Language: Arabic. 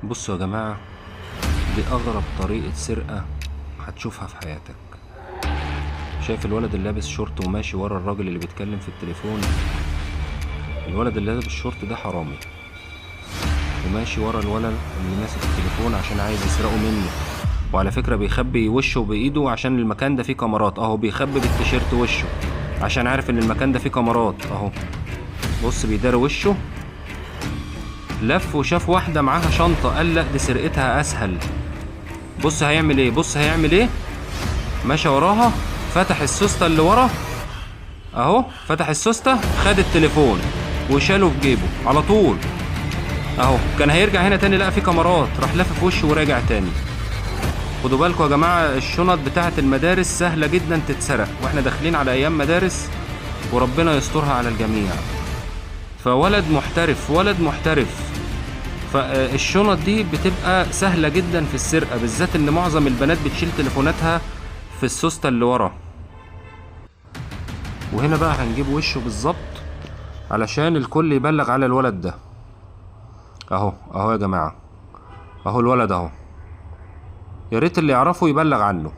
بصوا يا جماعة، دي أغرب طريقة سرقة هتشوفها في حياتك. شايف الولد اللي لابس شورت وماشي ورا الراجل اللي بيتكلم في التليفون؟ الولد اللي لابس الشورت ده حرامي، وماشي ورا الولد اللي ماسك التليفون عشان عايز يسرقه منه. وعلى فكرة بيخبي وشه بإيده عشان المكان ده فيه كاميرات. اهو بيخبي بالتيشيرت وشه عشان عارف ان المكان ده فيه كاميرات. اهو بص بيداري وشه. لف وشاف واحدة معاها شنطة، قال لا دي سرقتها اسهل. بص هيعمل ايه، بص هيعمل ايه. ماشي وراها، فتح السوستة اللي ورا اهو، فتح السوستة، خد التليفون وشاله في جيبه على طول. اهو كان هيرجع هنا تاني، لقى في كاميرات، راح لف في وشه وراجع تاني. خدوا بالكم يا جماعة، الشنط بتاعة المدارس سهلة جدا تتسرق، واحنا داخلين على ايام مدارس وربنا يسترها على الجميع. فولد محترف، ولد محترف. فالشنط دي بتبقى سهلة جدا في السرقة، بالذات ان معظم البنات بتشيل تليفوناتها في السوستة اللي ورا. وهنا بقى هنجيب وشه بالظبط علشان الكل يبلغ على الولد ده. اهو اهو يا جماعة، اهو الولد اهو، يا ريت اللي يعرفه يبلغ عنه.